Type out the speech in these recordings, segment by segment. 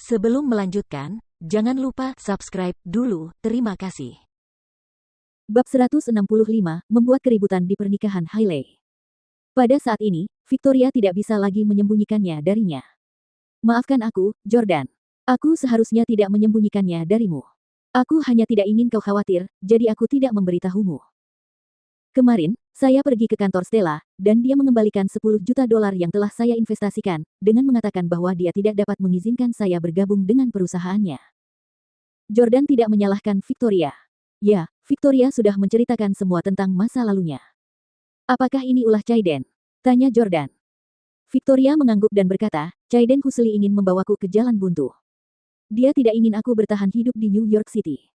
Sebelum melanjutkan, jangan lupa subscribe dulu. Terima kasih. Bab 165, membuat keributan di pernikahan Hailey. Pada saat ini, Victoria tidak bisa lagi menyembunyikannya darinya. Maafkan aku, Jordan. Aku seharusnya tidak menyembunyikannya darimu. Aku hanya tidak ingin kau khawatir, jadi aku tidak memberitahumu. Kemarin, saya pergi ke kantor Stella, dan dia mengembalikan 10 juta dolar yang telah saya investasikan, dengan mengatakan bahwa dia tidak dapat mengizinkan saya bergabung dengan perusahaannya. Jordan tidak menyalahkan Victoria. Ya, Victoria sudah menceritakan semua tentang masa lalunya. Apakah ini ulah Caiden? Tanya Jordan. Victoria mengangguk dan berkata, Caiden Husli ingin membawaku ke jalan buntu. Dia tidak ingin aku bertahan hidup di New York City.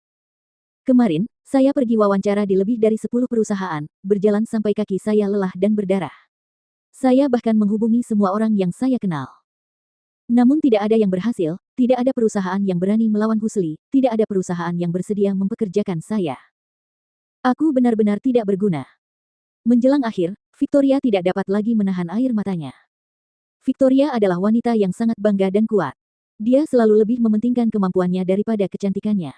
Kemarin, saya pergi wawancara di lebih dari 10 perusahaan, berjalan sampai kaki saya lelah dan berdarah. Saya bahkan menghubungi semua orang yang saya kenal. Namun tidak ada yang berhasil, tidak ada perusahaan yang berani melawan Husli, tidak ada perusahaan yang bersedia mempekerjakan saya. Aku benar-benar tidak berguna. Menjelang akhir, Victoria tidak dapat lagi menahan air matanya. Victoria adalah wanita yang sangat bangga dan kuat. Dia selalu lebih mementingkan kemampuannya daripada kecantikannya.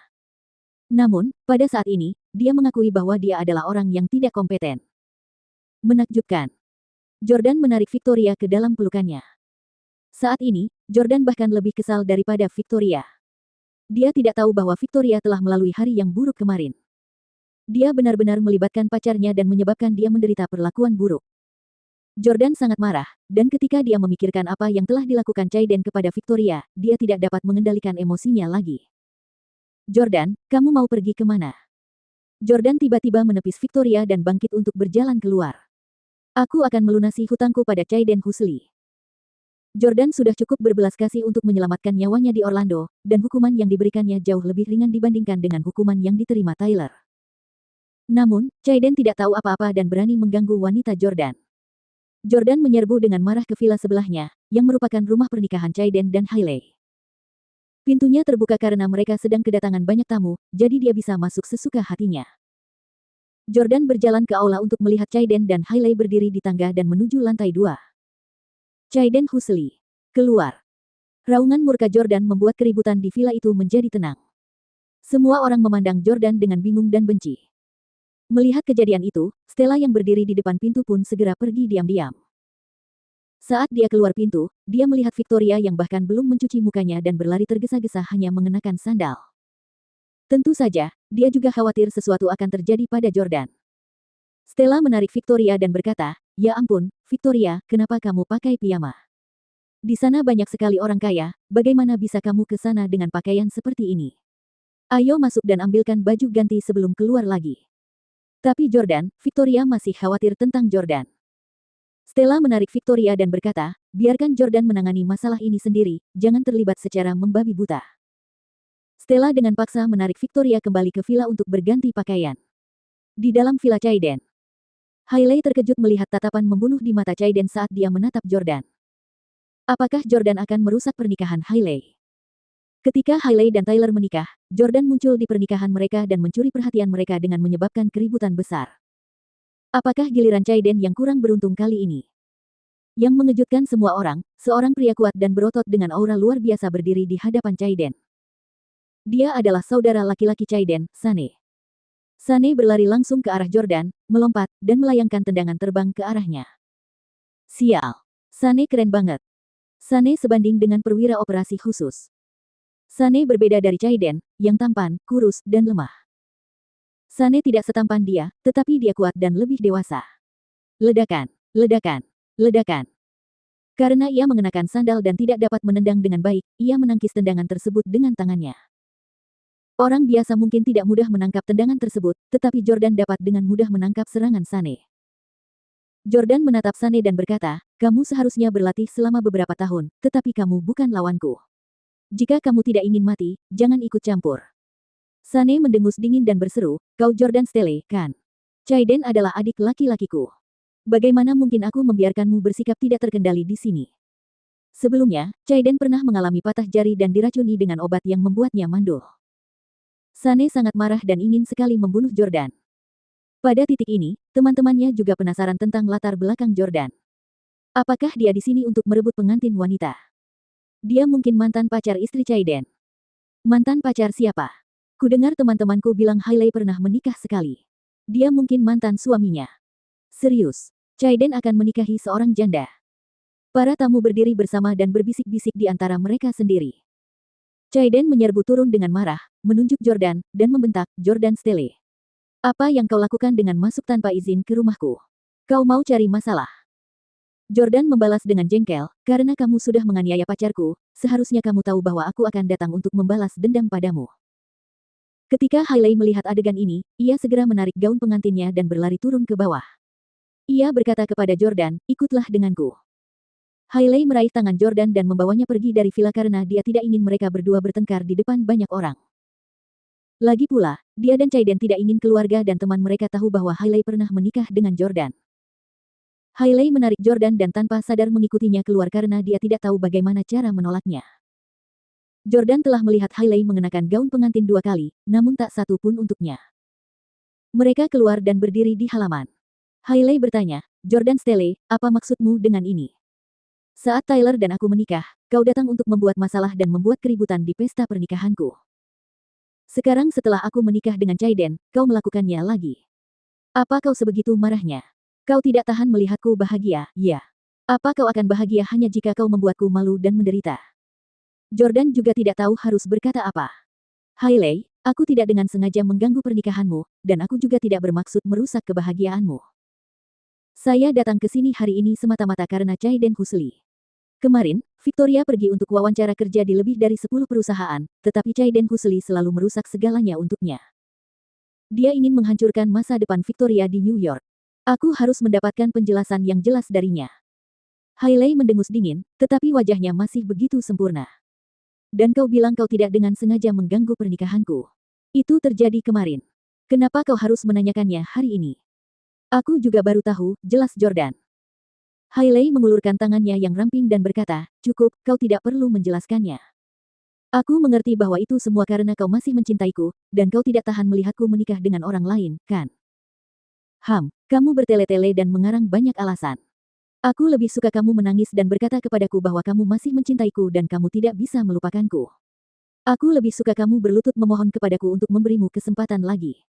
Namun, pada saat ini, dia mengakui bahwa dia adalah orang yang tidak kompeten. Menakjubkan. Jordan menarik Victoria ke dalam pelukannya. Saat ini, Jordan bahkan lebih kesal daripada Victoria. Dia tidak tahu bahwa Victoria telah melalui hari yang buruk kemarin. Dia benar-benar melibatkan pacarnya dan menyebabkan dia menderita perlakuan buruk. Jordan sangat marah, dan ketika dia memikirkan apa yang telah dilakukan Caiden kepada Victoria, dia tidak dapat mengendalikan emosinya lagi. Jordan, kamu mau pergi kemana? Jordan tiba-tiba menepis Victoria dan bangkit untuk berjalan keluar. Aku akan melunasi hutangku pada Caiden Husli. Jordan sudah cukup berbelas kasih untuk menyelamatkan nyawanya di Orlando, dan hukuman yang diberikannya jauh lebih ringan dibandingkan dengan hukuman yang diterima Tyler. Namun, Caiden tidak tahu apa-apa dan berani mengganggu wanita Jordan. Jordan menyerbu dengan marah ke villa sebelahnya, yang merupakan rumah pernikahan Caiden dan Hailey. Pintunya terbuka karena mereka sedang kedatangan banyak tamu, jadi dia bisa masuk sesuka hatinya. Jordan berjalan ke aula untuk melihat Caiden dan Hailey berdiri di tangga dan menuju lantai 2. Caiden Husli. Keluar. Raungan murka Jordan membuat keributan di villa itu menjadi tenang. Semua orang memandang Jordan dengan bingung dan benci. Melihat kejadian itu, Stella yang berdiri di depan pintu pun segera pergi diam-diam. Saat dia keluar pintu, dia melihat Victoria yang bahkan belum mencuci mukanya dan berlari tergesa-gesa hanya mengenakan sandal. Tentu saja, dia juga khawatir sesuatu akan terjadi pada Jordan. Stella menarik Victoria dan berkata, ya ampun, Victoria, kenapa kamu pakai piyama? Di sana banyak sekali orang kaya, bagaimana bisa kamu ke sana dengan pakaian seperti ini? Ayo masuk dan ambilkan baju ganti sebelum keluar lagi. Tapi Jordan, Victoria masih khawatir tentang Jordan. Stella menarik Victoria dan berkata, biarkan Jordan menangani masalah ini sendiri, jangan terlibat secara membabi buta. Stella dengan paksa menarik Victoria kembali ke villa untuk berganti pakaian. Di dalam villa Caiden, Hailey terkejut melihat tatapan membunuh di mata Caiden saat dia menatap Jordan. Apakah Jordan akan merusak pernikahan Hailey? Ketika Hailey dan Tyler menikah, Jordan muncul di pernikahan mereka dan mencuri perhatian mereka dengan menyebabkan keributan besar. Apakah giliran Caiden yang kurang beruntung kali ini? Yang mengejutkan semua orang, seorang pria kuat dan berotot dengan aura luar biasa berdiri di hadapan Caiden. Dia adalah saudara laki-laki Caiden, Sane. Sane berlari langsung ke arah Jordan, melompat, dan melayangkan tendangan terbang ke arahnya. Sial. Sane keren banget. Sane sebanding dengan perwira operasi khusus. Sane berbeda dari Caiden, yang tampan, kurus, dan lemah. Sane tidak setampan dia, tetapi dia kuat dan lebih dewasa. Ledakan, ledakan, ledakan. Karena ia mengenakan sandal dan tidak dapat menendang dengan baik, ia menangkis tendangan tersebut dengan tangannya. Orang biasa mungkin tidak mudah menangkap tendangan tersebut, tetapi Jordan dapat dengan mudah menangkap serangan Sane. Jordan menatap Sane dan berkata, kamu seharusnya berlatih selama beberapa tahun, tetapi kamu bukan lawanku. Jika kamu tidak ingin mati, jangan ikut campur. Sane mendengus dingin dan berseru, kau Jordan Stelle, kan? Caiden adalah adik laki-lakiku. Bagaimana mungkin aku membiarkanmu bersikap tidak terkendali di sini? Sebelumnya, Caiden pernah mengalami patah jari dan diracuni dengan obat yang membuatnya mandul. Sane sangat marah dan ingin sekali membunuh Jordan. Pada titik ini, teman-temannya juga penasaran tentang latar belakang Jordan. Apakah dia di sini untuk merebut pengantin wanita? Dia mungkin mantan pacar istri Chaiden. Mantan pacar siapa? Kudengar teman-temanku bilang Hailey pernah menikah sekali. Dia mungkin mantan suaminya. Serius, Chaiden akan menikahi seorang janda. Para tamu berdiri bersama dan berbisik-bisik di antara mereka sendiri. Chaiden menyerbu turun dengan marah, menunjuk Jordan, dan membentak, Jordan Stele. Apa yang kau lakukan dengan masuk tanpa izin ke rumahku? Kau mau cari masalah? Jordan membalas dengan jengkel, karena kamu sudah menganiaya pacarku, seharusnya kamu tahu bahwa aku akan datang untuk membalas dendam padamu. Ketika Hailey melihat adegan ini, ia segera menarik gaun pengantinnya dan berlari turun ke bawah. Ia berkata kepada Jordan, ikutlah denganku. Hailey meraih tangan Jordan dan membawanya pergi dari villa karena dia tidak ingin mereka berdua bertengkar di depan banyak orang. Lagi pula, dia dan Chaiden tidak ingin keluarga dan teman mereka tahu bahwa Hailey pernah menikah dengan Jordan. Hailey menarik Jordan dan tanpa sadar mengikutinya keluar karena dia tidak tahu bagaimana cara menolaknya. Jordan telah melihat Hailey mengenakan gaun pengantin 2 kali, namun tak satu pun untuknya. Mereka keluar dan berdiri di halaman. Hailey bertanya, Jordan Stele, apa maksudmu dengan ini? Saat Tyler dan aku menikah, kau datang untuk membuat masalah dan membuat keributan di pesta pernikahanku. Sekarang setelah aku menikah dengan Chaiden, kau melakukannya lagi. Apa kau sebegitu marahnya? Kau tidak tahan melihatku bahagia, ya? Apa kau akan bahagia hanya jika kau membuatku malu dan menderita? Jordan juga tidak tahu harus berkata apa. Hailey, aku tidak dengan sengaja mengganggu pernikahanmu, dan aku juga tidak bermaksud merusak kebahagiaanmu. Saya datang ke sini hari ini semata-mata karena Chaiden Husli. Kemarin, Victoria pergi untuk wawancara kerja di lebih dari 10 perusahaan, tetapi Chaiden Husli selalu merusak segalanya untuknya. Dia ingin menghancurkan masa depan Victoria di New York. Aku harus mendapatkan penjelasan yang jelas darinya. Hailey mendengus dingin, tetapi wajahnya masih begitu sempurna. Dan kau bilang kau tidak dengan sengaja mengganggu pernikahanku. Itu terjadi kemarin. Kenapa kau harus menanyakannya hari ini? Aku juga baru tahu, jelas Jordan. Hailey mengulurkan tangannya yang ramping dan berkata, cukup, kau tidak perlu menjelaskannya. Aku mengerti bahwa itu semua karena kau masih mencintaiku, dan kau tidak tahan melihatku menikah dengan orang lain, kan? Kamu bertele-tele dan mengarang banyak alasan. Aku lebih suka kamu menangis dan berkata kepadaku bahwa kamu masih mencintaiku dan kamu tidak bisa melupakanku. Aku lebih suka kamu berlutut memohon kepadaku untuk memberimu kesempatan lagi.